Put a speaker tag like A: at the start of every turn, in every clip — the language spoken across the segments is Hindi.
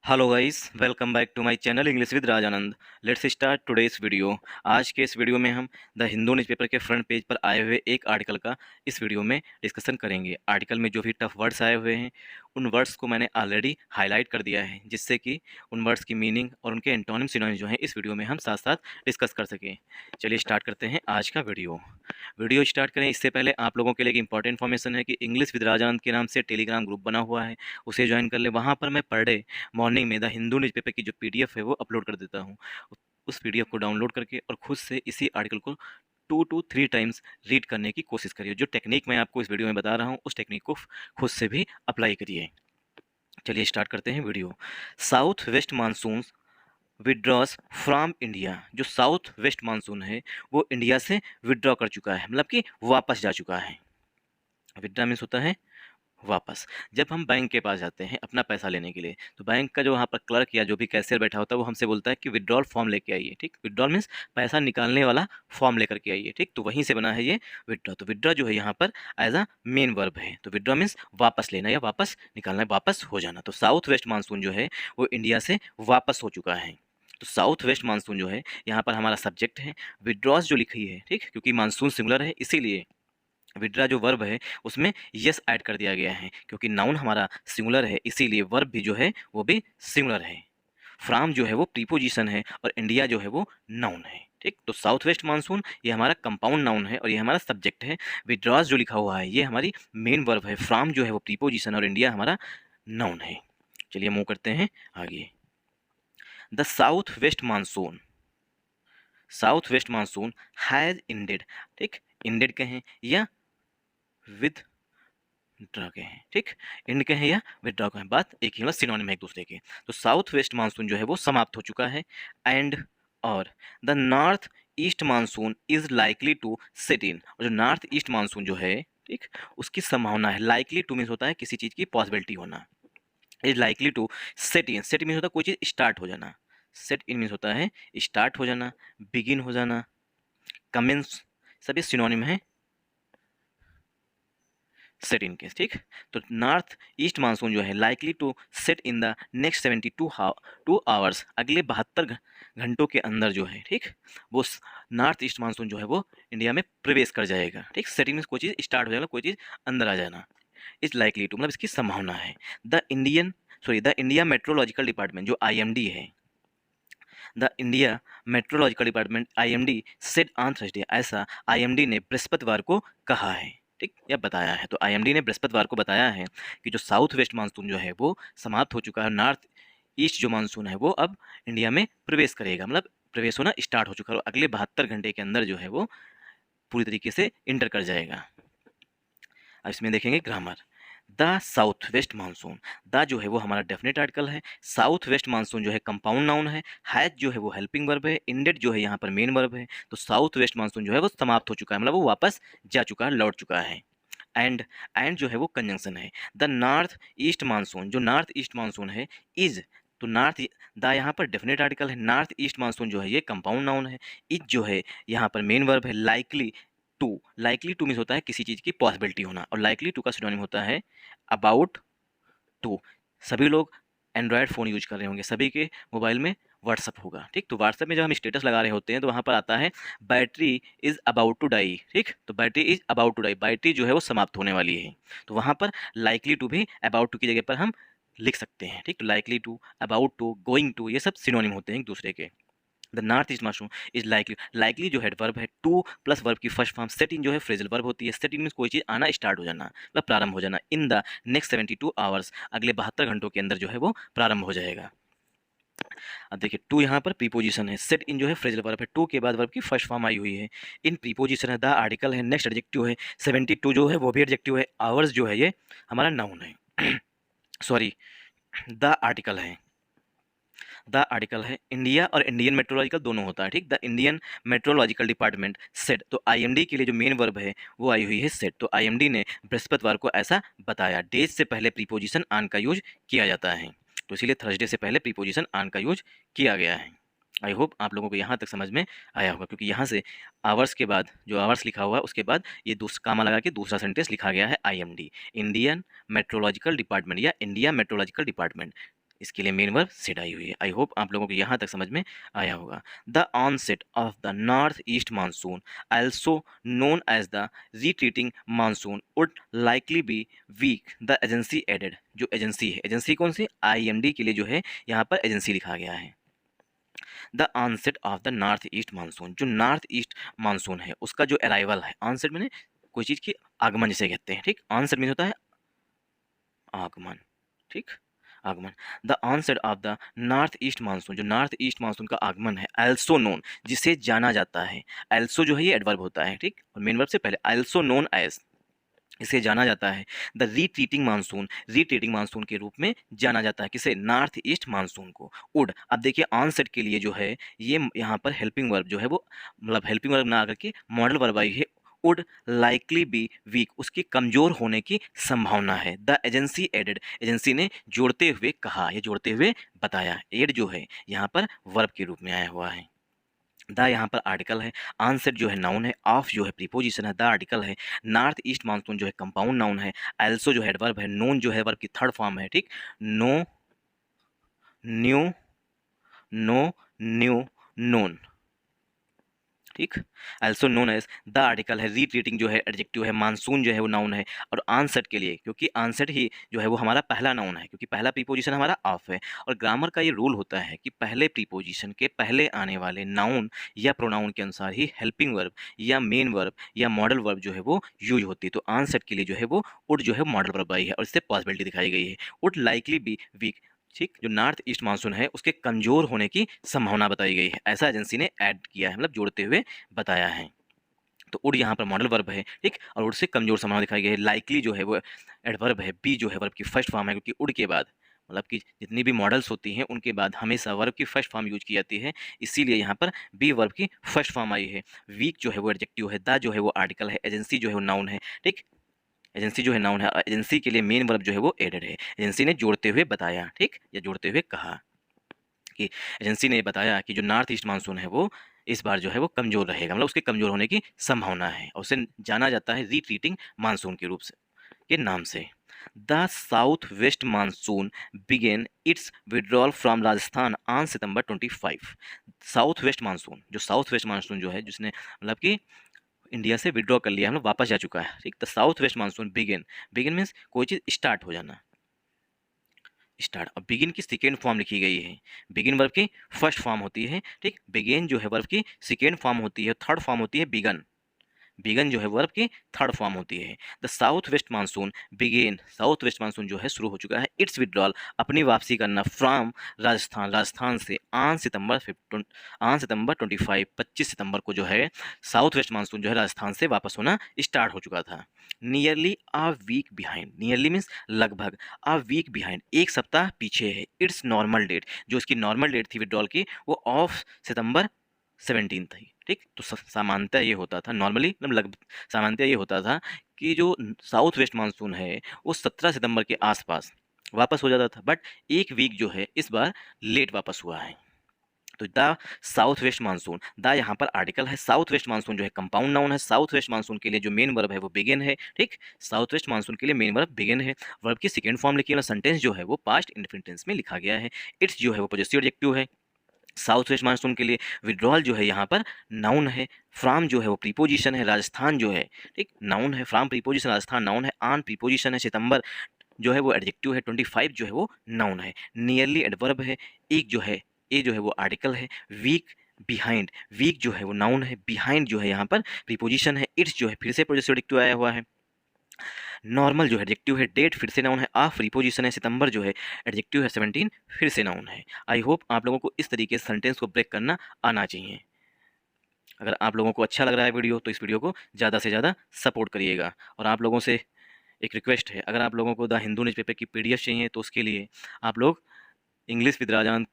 A: Hello guys, welcome back to my channel English with Rajanand. Let's start today's video. आज के इस वीडियो में हम द हिंदू न्यूज़पेपर के फ्रंट पेज पर आए हुए एक आर्टिकल का इस वीडियो में डिस्कशन करेंगे। आर्टिकल में जो भी टफ वर्ड्स आए हुए हैं उन वर्ड्स को मैंने ऑलरेडी हाईलाइट कर दिया है, जिससे कि उन वर्ड्स की मीनिंग और उनके एंटोनिम सिनोनिम जो हैं इस वीडियो में हम साथ साथ डिस्कस कर सकें। चलिए स्टार्ट करते हैं आज का वीडियो स्टार्ट करें इससे पहले आप लोगों के लिए एक इंपॉर्टेंट इन्फॉर्मेशन है कि इंग्लिश विद राजानंद के नाम से टेलीग्राम ग्रुप बना हुआ है, उसे ज्वाइन कर ले। वहाँ पर मैं पर डे मॉर्निंग में द हिंदू न्यूज़पेपर की जो पीडीएफ है वो अपलोड कर देता हूँ। उस पीडीएफ को डाउनलोड करके और खुद से इसी आर्टिकल को 2 to 3 टाइम्स रीड करने की कोशिश करिए। जो टेक्निक मैं आपको इस वीडियो में बता रहा हूँ उस टेक्निक को खुद से भी अप्लाई करिए। चलिए स्टार्ट करते हैं video. South west monsoon withdraws from India. जो साउथ वेस्ट मानसून है वो इंडिया से विड्रॉ कर चुका है, मतलब कि वापस जा चुका है। विड्रॉ मीन्स होता है वापस। जब हम बैंक के पास जाते हैं अपना पैसा लेने के लिए, तो बैंक का जो वहाँ पर क्लर्क या जो भी कैशियर बैठा होता है वो हमसे बोलता है कि विड्रॉल फॉर्म लेके आइए। ठीक, विड्रॉल मीन्स पैसा निकालने वाला फॉर्म लेकर के आइए। ठीक, तो वहीं से बना है ये विड्रॉ। तो विड्रॉ जो है यहाँ पर एज अ मेन वर्ब है। तो विड्रॉ मीन्स वापस लेना या वापस निकालना, वापस हो जाना। तो साउथ वेस्ट मानसून जो है वो इंडिया से वापस हो चुका है। तो साउथ वेस्ट मानसून जो है यहाँ पर हमारा सब्जेक्ट है। विड्रॉज जो लिखी है, ठीक, क्योंकि मानसून सिंगुलर है इसीलिए विड्रा जो वर्ब है उसमें यस ऐड कर दिया गया है। क्योंकि नाउन हमारा सिंगुलर है इसीलिए वर्ब भी जो है वो भी सिंगुलर है। फ्राम जो है वो प्रीपोजिशन है और इंडिया जो है वो नाउन है। ठीक, तो साउथ वेस्ट मानसून ये हमारा कंपाउंड नाउन है और ये हमारा सब्जेक्ट है। विड्रॉज जो लिखा हुआ है ये हमारी मेन वर्ब है। फ्राम जो है वो प्रीपोजिशन और इंडिया हमारा नाउन है। चलिए मूव करते हैं आगे। The south west monsoon, south west monsoon has ended. ठीक, इंडेड कहें या विद ड्रा के हैं। ठीक, इंड के हैं या विदड्रॉ के हैं, बात एक ही, मतलब सिनोनिम है एक दूसरे के। तो साउथ वेस्ट मानसून जो है वो समाप्त हो चुका है। एंड और the north east monsoon is likely to set in. और जो नॉर्थ ईस्ट मानसून जो है, ठीक, उसकी संभावना है। लाइकली टू मीन्स होता है किसी चीज़ की पॉसिबिलिटी होना। Is likely to set in. Set means होता है कोई चीज़ स्टार्ट हो जाना। सेट इन मीन्स होता है स्टार्ट हो जाना, बिगिन हो जाना, कमेंस, सभी सिनोनिम है सेट इन केस। ठीक, तो नॉर्थ ईस्ट मानसून जो है likely to set in the next 72 hours. अगले 72 घंटों के अंदर जो है, ठीक, वो नॉर्थ ईस्ट मानसून जो है वो इंडिया में प्रवेश कर जाएगा। ठीक, सेटिंग में कोई चीज़ स्टार्ट हो जाएगा, कोई चीज़ अंदर आ जाना। इज लाइकली टू मतलब इसकी संभावना है। द इंडिया मेट्रोलॉजिकल डिपार्टमेंट जो IMD है, the India meteorological department IMD said on Thursday. ऐसा IMD ने बृहस्पतिवार को कहा है, ठीक, या बताया है। तो IMD ने बृहस्पतिवार को बताया है कि जो साउथ वेस्ट मानसून जो है वो समाप्त हो चुका है। नॉर्थ ईस्ट जो मानसून है वो अब इंडिया में प्रवेश करेगा, मतलब प्रवेश होना स्टार्ट हो चुका है और अगले 72 घंटे के अंदर जो है वो पूरी तरीके से इंटर कर जाएगा। अब इसमें देखेंगे grammar. The south west monsoon, the जो है वो हमारा डेफिनेट आर्टिकल है। साउथ वेस्ट मानसून जो है कंपाउंड नाउन है। हैज जो है वो हेल्पिंग वर्ब है। इंडेड जो है यहाँ पर मेन वर्ब है। तो साउथ वेस्ट मानसून जो है वो समाप्त हो चुका है, मतलब वो वापस जा चुका है, लौट चुका है। एंड एंड जो है वो कंजंक्शन है। द नॉर्थ ईस्ट मानसून, जो नॉर्थ ईस्ट मानसून है, इज, तो नॉर्थ द यहाँ पर डेफिनेट आर्टिकल है। नॉर्थ ईस्ट मानसून जो है ये कंपाउंड नाउन है। इज जो है यहाँ पर मेन वर्ब है। लाइकली टू मीन्स होता है किसी चीज़ की पॉसिबिलिटी होना, और लाइकली टू का सिनोनिम होता है अबाउट टू। सभी लोग एंड्रॉयड फ़ोन यूज कर रहे होंगे, सभी के मोबाइल में व्हाट्सअप होगा। ठीक, तो व्हाट्सअप में जब हम स्टेटस लगा रहे होते हैं तो वहाँ पर आता है battery is about to die. ठीक, तो battery is about to die, battery जो है वो समाप्त होने वाली है। तो वहाँ पर लाइकली टू भी अबाउट टू की जगह पर हम लिख सकते हैं। ठीक, तो likely to, about to, going to, ये सब सिनोनिम होते हैं एक दूसरे के। The north east monsoon is likely जो हेड वर्ब है, टू प्लस वर्ब की फर्स्ट फॉर्म। सेट इन जो है फ्रेजल वर्ब होती है। सेट इन मीन्स कोई चीज़ आना स्टार्ट हो जाना, मतलब प्रारंभ हो जाना। इन द नेक्स्ट 72 आवर्स, अगले 72 घंटों के अंदर जो है वो प्रारंभ हो जाएगा। अब देखिए टू यहाँ पर प्रीपोजिशन है। सेट इन जो है फ्रेजल वर्ब है, टू के बाद वर्ब की फर्स्ट फॉर्म आई हुई है। इन प्रीपोजिशन है। द आर्टिकल है। नेक्स्ट एडजेक्टिव है। 72 जो है वो भी एडजेक्टिव है। आवर्स जो है ये हमारा नाउन है। सॉरी, द आर्टिकल है। द आर्टिकल है। इंडिया और इंडियन मेट्रोलॉजिकल दोनों होता है। ठीक, the Indian meteorological department set, तो IMD के लिए जो मेन वर्ब है वो आई हुई है सेट। तो IMD ने बृहस्पतिवार को ऐसा बताया। डेज से पहले प्रीपोजिशन आन का यूज किया जाता है, तो इसीलिए थर्सडे से पहले प्रीपोजिशन आन का यूज किया गया है। आई होप आप लोगों को यहाँ तक समझ में आया होगा, क्योंकि यहाँ से आवर्स के बाद जो आवर्स लिखा हुआ है उसके बाद ये कामा लगा के दूसरा सेंटेंस लिखा गया है IMD, इंडियन मेट्रोलॉजिकल डिपार्टमेंट या इंडिया मेट्रोलॉजिकल डिपार्टमेंट। इसके लिए मेन वर्ब सेड आई हुई है। आई होप आप लोगों को यहाँ तक समझ में आया होगा। The onset of the north east monsoon also known as the retreating monsoon would likely be weak, the agency added। जो एजेंसी है, एजेंसी कौन सी, IMD के लिए जो है यहाँ पर एजेंसी लिखा गया है। The onset of the north east monsoon, जो नॉर्थ ईस्ट मानसून है उसका जो अराइवल है, ऑनसेट मैंने कोई चीज़ की आगमन जिसे कहते हैं, ठीक, ऑनसेट मीन होता है आगमन, ठीक, आगमन। The onset of the north east monsoon, जो नॉर्थ ईस्ट मानसून का आगमन है, एल्सो नोन, जिसे जाना जाता है, एल्सो जो है ये एडवर्ब होता है, ठीक, और मेन वर्ब से पहले, एल्सो नोन एज, इसे जाना जाता है the retreating monsoon, retreating monsoon के रूप में जाना जाता है, किसे, नॉर्थ ईस्ट मानसून को। उड, अब देखिए ऑनसेट के लिए जो है ये यहाँ पर हेल्पिंग वर्ब जो है वो, मतलब हेल्पिंग वर्ब ना आकर के मॉडल वर्ब आई है, वुड लाइकली बी वीक, उसकी कमजोर होने की संभावना है। द एजेंसी एडेड, एजेंसी ने जोड़ते हुए कहा, ये जोड़ते हुए बताया, एड जो है यहाँ पर वर्ब के रूप में आया हुआ है। द यहाँ पर आर्टिकल है, आंसर जो है नाउन है, ऑफ जो है प्रीपोजिशन है, द आर्टिकल है, नॉर्थ ईस्ट मानसून जो है कंपाउंड नाउन है, एल्सो जो है एडवर्ब है, नोन जो है वर्ब की थर्ड फॉर्म है, ठीक, no, new, no, new, known, ठीक, also known as, the article है, रीट्रीटिंग जो है एडजेक्टिव है, मानसून जो है वो नाउन है, और आंसर के लिए, क्योंकि आंसर ही जो है वो हमारा पहला नाउन है, क्योंकि पहला प्रीपोजिशन हमारा ऑफ है, और ग्रामर का ये रूल होता है कि पहले प्रीपोजिशन के पहले आने वाले नाउन या प्रोनाउन के अनुसार ही हेल्पिंग वर्ब या मेन वर्ब या मॉडल वर्ब जो है वो यूज होती है। तो आंसर के लिए जो है वो वुड जो है मॉडल वर्ब आई है, और इससे पॉसिबिलिटी दिखाई गई है, वुड लाइकली बी वीक, ठीक, जो नॉर्थ ईस्ट मानसून है उसके कमजोर होने की संभावना बताई गई है, ऐसा एजेंसी ने ऐड किया है, मतलब जोड़ते हुए बताया है। तो उड यहाँ पर मॉडल वर्ब है, ठीक, और उड से कमजोर संभावना दिखाई गई है। लाइकली जो है वो एडवर्ब है, बी जो है वर्ब की फर्स्ट फॉर्म है, क्योंकि उड के बाद मतलब कि जितनी भी मॉडल्स होती हैं उनके बाद हमेशा वर्ब की फर्स्ट फॉर्म यूज की जाती है, इसीलिए यहाँ पर बी वर्ब की फर्स्ट फॉर्म आई है। वीक जो है वो एडजेक्टिव है, द जो है वो आर्टिकल है, एजेंसी जो है वो नाउन है, ठीक, एजेंसी जो है नाउन है, एजेंसी के लिए मेन वर्ब जो है वो एडेड है, एजेंसी ने जोड़ते हुए बताया, ठीक, या जोड़ते हुए कहा कि एजेंसी ने बताया कि जो नॉर्थ ईस्ट मानसून है वो इस बार जो है वो कमज़ोर रहेगा, मतलब उसके कमज़ोर होने की संभावना है, और उसे जाना जाता है रीट्रीटिंग मानसून के रूप से, के नाम से। The south west monsoon begin its withdrawal from Rajasthan on September 25। South west monsoon, जो साउथ वेस्ट मानसून जो है जिसने मतलब कि इंडिया से विड्रॉ कर लिया, मतलब वापस जा चुका है, ठीक, the south west monsoon begin, begin means कोई चीज़ स्टार्ट हो जाना, स्टार्ट। अब बिगिन की सेकेंड फॉर्म लिखी गई है, बिगिन वर्ब की फर्स्ट फॉर्म होती है, ठीक, बिगेन जो है वर्ब की सेकेंड फॉर्म होती है, थर्ड फॉर्म होती है बिगन, बिगन जो है वर्ब की थर्ड फॉर्म होती है। The south west monsoon begin, south west monsoon जो है शुरू हो चुका है, इट्स विड्रॉल, अपनी वापसी करना, फ्रॉम राजस्थान, राजस्थान से, ऑन सितंबर 25, 25 सितंबर को जो है साउथ वेस्ट मानसून जो है राजस्थान से वापस होना स्टार्ट हो चुका था। Nearly a week behind, nearly means लगभग, अ वीक बिहाइंड एक सप्ताह पीछे है, इट्स नॉर्मल डेट, जो इसकी नॉर्मल डेट थी विड्रॉल की वो ऑफ सितंबर 17 थी, ठीक, तो सामान्यतः ये होता था, नॉर्मली मतलब सामान्यतः ये होता था कि जो साउथ वेस्ट मानसून है वो 17 सितंबर के आसपास वापस हो जाता था, बट एक वीक जो है इस बार लेट वापस हुआ है। तो the south west monsoon, the यहाँ पर आर्टिकल है, साउथ वेस्ट मानसून जो है कंपाउंड नाउन है, साउथ वेस्ट मानसून के लिए जो मेन वर्ब है वो बिगिन है, ठीक, साउथ वेस्ट मानसून के लिए मेन वर्ब बिगिन है, वर्ब की सेकेंड फॉर्म लिखी है, सेंटेंस जो है वो पास्ट इंडेफिनिट टेंस में लिखा गया है, इट्स जो है वो पॉजिटिव एडजेक्टिव है, साउथ वेस्ट मानसून के लिए विड्रॉल जो है यहाँ पर नाउन है, फ्रॉम जो है वो प्रीपोजिशन है, राजस्थान जो है, ठीक, नाउन है, फ्रॉम प्रीपोजिशन, राजस्थान नाउन है, ऑन प्रीपोजिशन है, सितंबर जो है वो एडजेक्टिव है, 25 जो है वो नाउन है, नियरली एडवर्ब है, एक जो है ए जो है वो आर्टिकल है, वीक बिहाइंड, वीक जो है वो नाउन है, बिहाइंड जो है यहाँ पर प्रीपोजिशन है, इट्स जो है फिर से पॉजिटिव एडजेक्टिव आया हुआ है, नॉर्मल जो है एडजेक्टिव है, डेट फिर से नाउन है, ऑफ प्रीपोजिशन है, सितंबर जो है एडजेक्टिव है, 17 फिर से नाउन है। आई होप आप लोगों को इस तरीके से सेंटेंस को ब्रेक करना आना चाहिए। अगर आप लोगों को अच्छा लग रहा है वीडियो तो इस वीडियो को ज़्यादा से ज़्यादा सपोर्ट करिएगा, और आप लोगों से एक रिक्वेस्ट है, अगर आप लोगों को द हिंदू न्यूज़पेपर की PDF चाहिए तो उसके लिए आप लोग इंग्लिश विद राजान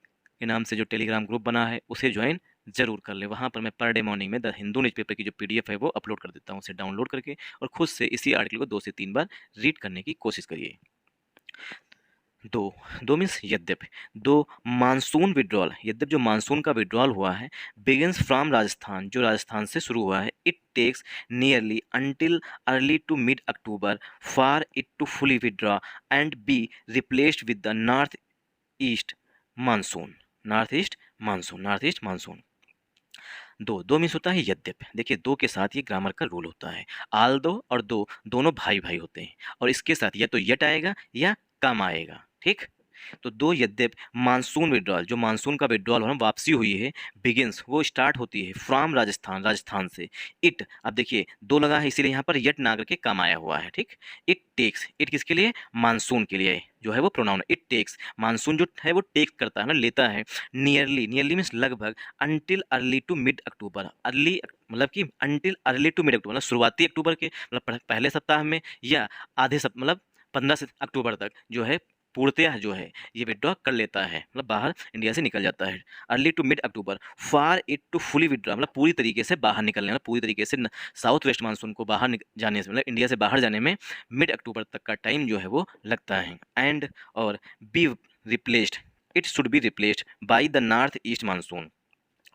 A: के नाम से जो टेलीग्राम ग्रुप बना है उसे ज्वाइन ज़रूर कर लें। वहाँ पर मैं पर डे मॉर्निंग में द हिंदू न्यूज़पेपर की जो PDF है वो अपलोड कर देता हूँ, उसे डाउनलोड करके और खुद से इसी आर्टिकल को 2 से 3 बार रीड करने की कोशिश करिए। दो, दो मीन्स यद्यप, दो मानसून विड्रॉल, यद्यप जो मानसून का विड्रॉल हुआ है, बिगिंस फ्रॉम राजस्थान, जो राजस्थान से शुरू हुआ है, it takes nearly until early to mid October for it to fully withdraw and be replaced with the north east monsoon, north east monsoon, north east monsoon. Though means होता है यद्यप। देखिए दो के साथ ये ग्रामर का रूल होता है, आल दो और दो दोनों भाई भाई होते हैं और इसके साथ या तो यट आएगा या कम आएगा, ठीक। तो दो यद्यप मानसून विड्रॉल, जो मानसून का विड्रॉल हो वापसी हुई है, बिगिंस वो स्टार्ट होती है फ्रॉम राजस्थान, राजस्थान से। इट, अब देखिए दो लगा है इसीलिए यहाँ पर यट ना करके कम आया हुआ है, ठीक। इट टेक्स, इट किसके लिए, मानसून के लिए जो है वो प्रोनाउन। इट टेक्स, मानसून जो है वो टेक करता है ना, लेता है। नियरली, नियरली मीन्स लगभग, until early to mid October, early मतलब कि until early to mid October मतलब शुरुआती अक्टूबर के मतलब पहले सप्ताह में या आधे मतलब 15 अक्टूबर तक जो है पूर्णतः जो है ये विड्रॉ कर लेता है, मतलब बाहर इंडिया से निकल जाता है। Early to mid October for it to fully withdraw, मतलब पूरी तरीके से बाहर निकलने, मतलब पूरी तरीके से साउथ वेस्ट मानसून को बाहर जाने से, मतलब इंडिया से बाहर जाने में मिड अक्टूबर तक का टाइम जो है वो लगता है। एंड और be replaced, it should be replaced by the north east monsoon,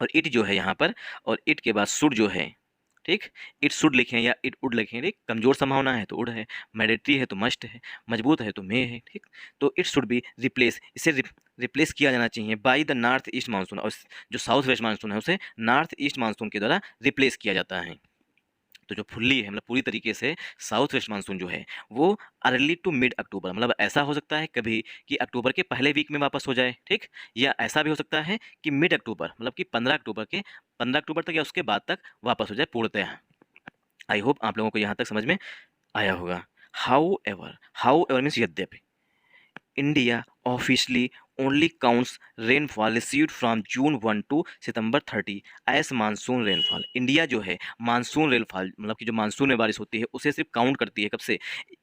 A: और इट जो है यहाँ पर, और इट के बाद शुड जो है, ठीक, इट शुड लिखें या इट वुड लिखें, ठीक। कमजोर संभावना है तो उड है, मैंडेटरी है तो मस्ट है, मजबूत है तो मे है, ठीक। तो इट शुड बी रिप्लेस, इसे रिप्लेस किया जाना चाहिए by the north east monsoon, और जो साउथ वेस्ट मानसून है उसे नॉर्थ ईस्ट मानसून के द्वारा रिप्लेस किया जाता है। तो जो फुल्ली है मतलब पूरी तरीके से साउथ वेस्ट मानसून जो है वो अर्ली टू मिड अक्टूबर, मतलब ऐसा हो सकता है कभी कि अक्टूबर के पहले वीक में वापस हो जाए, ठीक। या ऐसा भी हो सकता है कि मिड अक्टूबर मतलब कि 15 अक्टूबर तक या उसके बाद तक वापस हो जाए पूर्णतः। आई होप आप लोगों को यहाँ तक समझ में आया होगा। हाउ एवर मीन्स यद्यपि, India officially only counts rainfall received from June 1 to September 30 as monsoon rainfall. India जो है मानसून रेनफॉल मतलब कि जो मानसून में बारिश होती है उसे सिर्फ काउंट करती है कब से,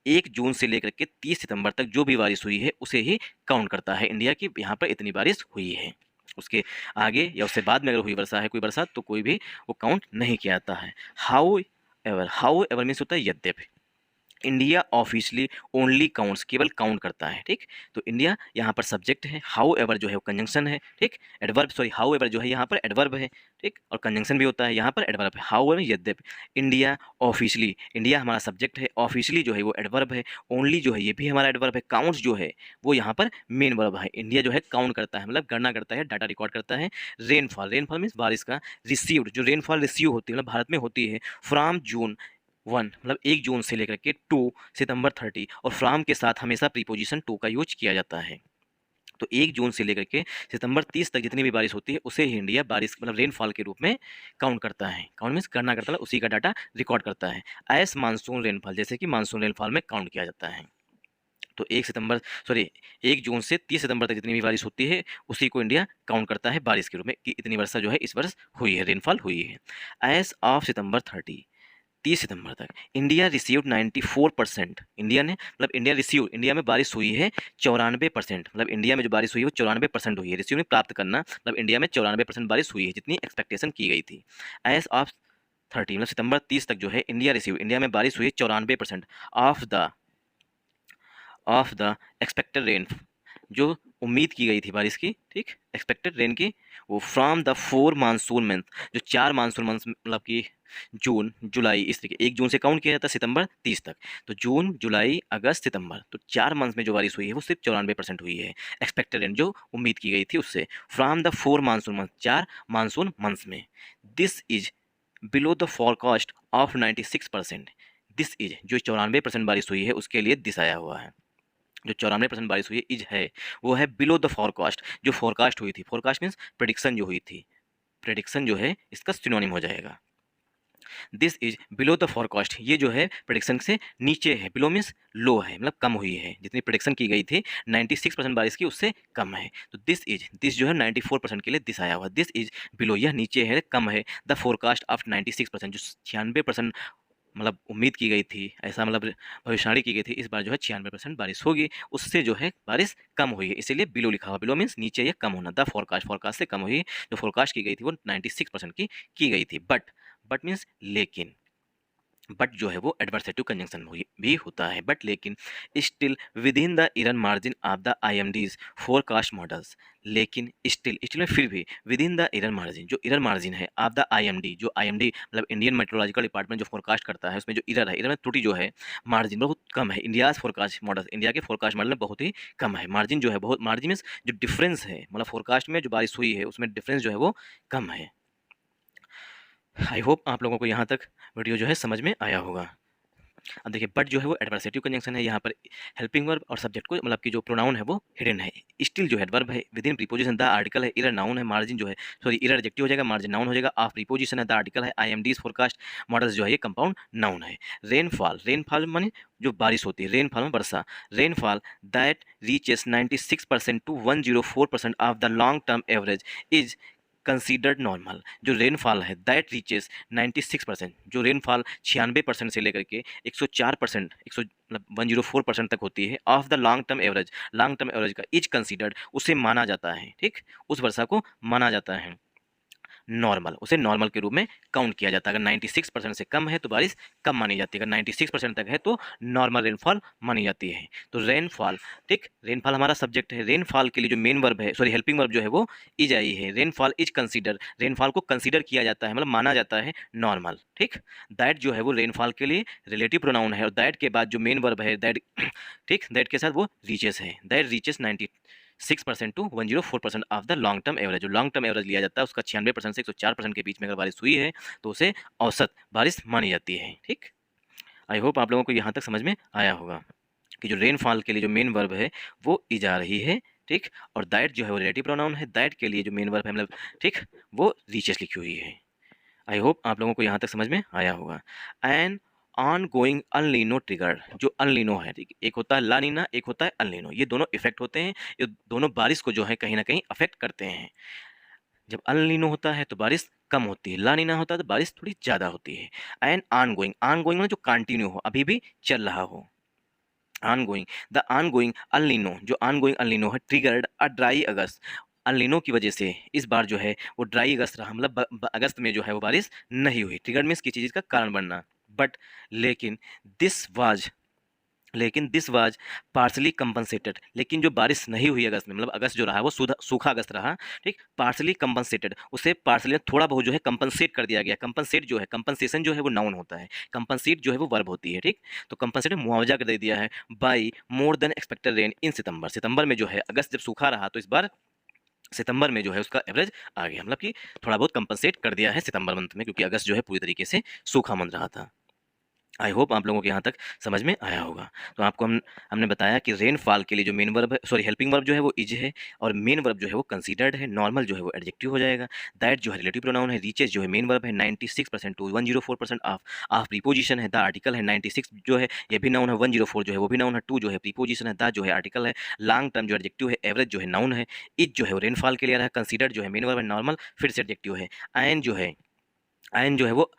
A: 1 जून से लेकर के 30 सितंबर तक जो भी बारिश हुई है उसे ही काउंट करता है इंडिया की यहाँ पर इतनी बारिश हुई है। उसके आगे या उससे बाद में अगर हुई वर्षा है कोई बरसात तो कोई भी वो काउंट नहीं किया जाता है। हाउ एवर मीन्स होता है यद्यपि। इंडिया ऑफिशियली ओनली काउंट्स, केवल काउंट करता है, ठीक। तो इंडिया यहाँ पर सब्जेक्ट है, हाउ एवर जो है वो कंजंक्शन है, ठीक। एडवर्ब सॉरी हाउ एवर जो है यहाँ पर एडवर्ब है, ठीक, और कंजंक्शन भी होता है यहाँ पर एडवर्ब है। हाउ एवर यद्यपि, इंडिया ऑफिशियली, इंडिया हमारा सब्जेक्ट है, ऑफिशियली जो है वो एडवर्ब है, ओनली जो है ये भी हमारा एडवर्ब है, काउंट्स जो है वो यहाँ पर मेन वर्ब है। इंडिया जो है काउंट करता है मतलब गणना करता है, डाटा रिकॉर्ड करता है। रेनफॉल, रेनफॉल मीन्स बारिश का, रिसीव्ड जो रेनफॉल रिसीव होती है मतलब भारत में होती है फ्रॉम जून 1 मतलब 1 जून से लेकर के 2 सितंबर 30, और फ्रॉम के साथ हमेशा प्रीपोजिशन टू का यूज किया जाता है। तो 1 जून से लेकर के सितंबर 30 तक जितनी भी बारिश होती है उसे ही इंडिया बारिश मतलब रेनफॉल के रूप में काउंट करता है। काउंट मीन्स गणना करता है, उसी का डाटा रिकॉर्ड करता है। एस मानसून रेनफॉल, जैसे कि मानसून रेनफॉल में काउंट किया जाता है। तो 1 जून से 30 सितंबर तक जितनी भी बारिश होती है उसी को इंडिया काउंट करता है बारिश के रूप में कि इतनी वर्षा जो है इस वर्ष हुई है, रेनफॉल हुई है। एज ऑफ सितंबर 30 सितंबर तक इंडिया रिसीव्ड 94%, इंडिया ने मतलब इंडिया रिसीव, इंडिया में बारिश हुई है 94%, मतलब इंडिया में जो बारिश हुई है वो 94% हुई है। रिसीव में प्राप्त करना, मतलब इंडिया में 94% बारिश हुई है जितनी एक्सपेक्टेशन की गई थी। एज ऑफ 30 मतलब सितंबर 30 तक जो है इंडिया रिसीव, इंडिया में बारिश हुई है 94% ऑफ द एक्सपेक्टेड रेन, जो उम्मीद की गई थी बारिश की, ठीक, एक्सपेक्टेड रेन की, वो फ्रॉम द 4 मानसून मंथ, जो 4 मानसून मंथ मतलब कि जून जुलाई इस तरीके 1 जून से काउंट किया जाता है सितंबर 30 तक। तो जून जुलाई अगस्त सितंबर, तो 4 मंथ में जो बारिश हुई है वो सिर्फ 94% हुई है एक्सपेक्टेड रेन, जो उम्मीद की गई थी उससे। From the 4 monsoon month, 4 monsoon months में। This is below the forecast of 96%, this is जो 94% बारिश हुई है उसके लिए दिस आया हुआ है। जो 94% बारिश हुई है इज है वो है बिलो द फॉरकास्ट, जो फोरकास्ट हुई थी, फोरकास्ट मीन्स प्रेडिक्शन जो हुई थी, प्रेडिक्शन जो है इसका सिनोनिम हो जाएगा। This is below the forecast, ये जो है प्रेडिक्शन से नीचे है, बिलो मीन्स लो है मतलब कम हुई है, जितनी प्रेडिक्शन की गई थी 96% बारिश की उससे कम है। तो दिस जो है 94% के लिए दिस आया हुआ, दिस इज बिलो यह नीचे है कम है, द फोरकास्ट ऑफ 96% जो 96% मतलब उम्मीद की गई थी, ऐसा मतलब भविष्यवाणी की गई थी, इस बार जो है 96% बारिश होगी, उससे जो है बारिश कम हुई है, इसीलिए बिलो लिखा हुआ। बिलो मीन्स नीचे या कम होना, द फोरकास्ट, फोरकास्ट से कम हुई, जो फोरकास्ट की गई थी वो 96% की गई थी। बट मीन्स लेकिन, बट जो है वो एडवर्सेटिव कंजंक्शन भी होता है, बट लेकिन still within the error margin of the IMD's forecast models. लेकिन स्टिल में फिर भी within the error margin, जो इरर मार्जिन है ऑफ द आईएमडी, जो आईएमडी मतलब इंडियन मेट्रोलॉजिकल डिपार्टमेंट जो फोरकास्ट करता है, उसमें जो इरर है, इरर में त्रुटि जो है मार्जिन बहुत कम है। इंडियाज फोरकास्ट मॉडल, इंडिया के फोरकास्ट मॉडल में बहुत ही कम है मार्जिन जो है, बहुत मार्जिन मीन्स जो डिफरेंस है, मतलब फोरकास्ट में जो बारिश हुई है उसमें डिफरेंस जो है वो कम है। आई होप आप लोगों को यहाँ तक वीडियो जो है समझ में आया होगा। अब देखिए बट जो है वो एडवर्सेटिव कंजंक्शन है, यहाँ पर हेल्पिंग वर्ब और सब्जेक्ट को मतलब कि जो प्रोनाउन है वो हिडन है। स्टिल जो एडवर्ब है with in preposition the article है, इरर नाउन है, मार्जिन जो है सॉरी इरर एडजेक्टिव हो जाएगा, मार्जिन नाउन हो जाएगा, ऑफ प्रीपोजिशन है, द आर्टिकल है, आईएमडीज फोरकास्ट मॉडल्स जो है ये कंपाउंड नाउन है। रेनफॉल, रेनफॉल माने जो बारिश होती है, रेनफॉल में वर्षा, rainfall that reaches 96% to 104% of the long term average is considered normal. जो रेनफॉल है दैट रीचेस 96%, जो रेनफॉल 96% से लेकर के 104%, 100 मतलब 104% तक होती है of the long term average का इज कंसीडर्ड, उसे माना जाता है, ठीक, उस वर्षा को माना जाता है नॉर्मल, उसे नॉर्मल के रूप में काउंट किया जाता है। अगर 96% से कम है तो बारिश कम मानी जाती है, अगर 96% तक है तो नॉर्मल रेनफॉल मानी जाती है। तो रेनफॉल, ठीक, रेनफॉल हमारा सब्जेक्ट है, रेनफॉल के लिए जो मेन वर्ब है सॉरी हेल्पिंग वर्ब जो है वो इज आई है। रेनफॉल इज कंसीडर, रेनफॉल को कंसीडर किया जाता है मतलब माना जाता है नॉर्मल, ठीक। दैट जो है वो रेनफॉल के लिए रिलेटिव प्रोनाउन है, और दैट के बाद जो मेन वर्ब है दैट, ठीक, दैट के साथ वो रीचेस है, that reaches 6% to 104% of the long term average. जो लॉन्ग टर्म एवरेज लिया जाता है उसका 96% से 104% के बीच में अगर बारिश हुई है तो उसे औसत बारिश मानी जाती है, ठीक। आई होप आप लोगों को यहाँ तक समझ में आया होगा कि जो रेनफॉल के लिए जो मेन वर्ब है वो इज आ रही है, ठीक, और दैट जो है वो रिलेटिव प्रोनाउन है, दैट के लिए जो मेन वर्ब है मतलब, ठीक, वो रीचेस लिखी हुई है। आई होप आप लोगों को यहाँ तक समझ में आया होगा। एंड ऑन गोइंग अनलीनो ट्रिगर, जो अनलीनो है, ठीक, एक होता है ला नीना, एक होता है अनलीनो, ये दोनों इफेक्ट होते हैं, ये दोनों बारिश को जो है कहीं ना कहीं अफेक्ट करते हैं। जब अनलीनो होता है तो बारिश कम होती है, ला नीना होता है तो बारिश थोड़ी ज़्यादा होती है। एंड ऑन गोइंग में जो कंटिन्यू हो, अभी भी चल रहा हो, ongoing, the ongoing El Nino, जो ऑन गोइंग अनलीनो है ट्रिगर्ड अ ड्राई अगस्त, अनलीनो की वजह से इस बार जो है वो ड्राई अगस्त रहा, मतलब अगस्त में जो है वो बारिश नहीं हुई। ट्रिगर्ड मीन्स किसी चीज़ का कारण बनना, बट लेकिन दिस वाज, लेकिन दिस वाज पार्सली कंपनसेटेड, लेकिन जो बारिश नहीं हुई अगस्त में, मतलब अगस्त जो रहा वो सूखा अगस्त रहा, ठीक, पार्सली कंपनसेटेड, उसे पार्सली थोड़ा बहुत जो है कंपनसेट कर दिया गया। कंपनसेट जो है, कंपनसेशन जो है वो नाउन होता है, कंपनसेट जो है वो वर्ब होती है, ठीक। तो कंपनसेट मुआवजा कर दे दिया है by more than expected rain in September, सितंबर में जो है अगस्त जब सूखा रहा तो इस बार सितंबर में जो है उसका एवरेज आ गया, मतलब कि थोड़ा बहुत कंपनसेट कर दिया है सितंबर मंथ में, क्योंकि अगस्त जो है पूरी तरीके से सूखा मंथ रहा था। आई होप आप लोगों को यहाँ तक समझ में आया होगा। तो आपको हमने बताया कि रेनफॉल के लिए जो मेन वर्ब है सॉरी हेल्पिंग वर्ब जो है वो इज है, और मेन वर्ब जो है वो कंसीडर्ड है, नॉर्मल जो है वो एडजेक्टिव हो जाएगा, दैट जो है रिलेटिव प्रोनाउन है, रीचेज जो है मेन वर्ब है, 96% टू 104% ऑफ ऑफ प्रीपोजिशन है, द आर्टिकल है, 96 जो है ये भी नाउन है, 104 जो है वो भी नाउन है, टू जो है प्रीपोजिशन है, द जो है आर्टिकल है, लॉन्ग टर्म जो एडजेक्टिव है, एवरेज जो है नाउन है, इज जो है वो रेनफॉल के लिए आ रहा है, कंसीडर्ड जो है मेन वर्ब है, नॉर्मल फिर से एडजेक्टिव है, एन जो है वो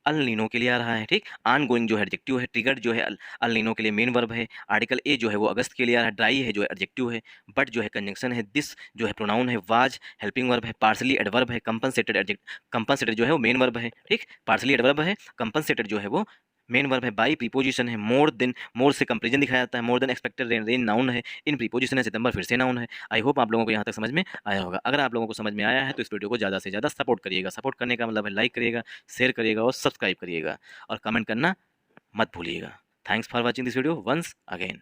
A: अल नीनो के लिए आ रहा है, ठीक। आन गोइंग जो है एडजेक्टिव है, ट्रिगर्ड जो है अल नीनो के लिए मेन वर्ब है, आर्टिकल ए जो है वो अगस्त के लिए आ रहा है, ड्राई है जो है एडजेक्टिव है, बट जो है कंजंक्शन है, दिस जो है प्रोनाउन है, वाज हेल्पिंग वर्ब है, पार्सली एडवर्ब है, कंपनसेटेड कंपनसेटेड जो है वो मेन वर्ब है, ठीक, पार्सली एडवर्ब है, कंपनसेटेड जो है वो मेन वर्ब है, बाई प्रीपोजिशन है, मोर देन, मोर से कंपेरिजन दिखाया जाता है, मोर than expected rain, rain noun है, इन प्रीपोजिशन है, सितंबर फिर से नाउन है। आई होप आप लोगों को यहाँ तक समझ में आया होगा। अगर आप लोगों को समझ में आया है तो इस वीडियो को ज़्यादा से ज़्यादा सपोर्ट करिएगा, सपोर्ट करने का मतलब है लाइक करिएगा, शेयर करिएगा और सब्सक्राइब करिएगा, और कमेंट करना मत भूलिएगा। Thanks for watching this video once again.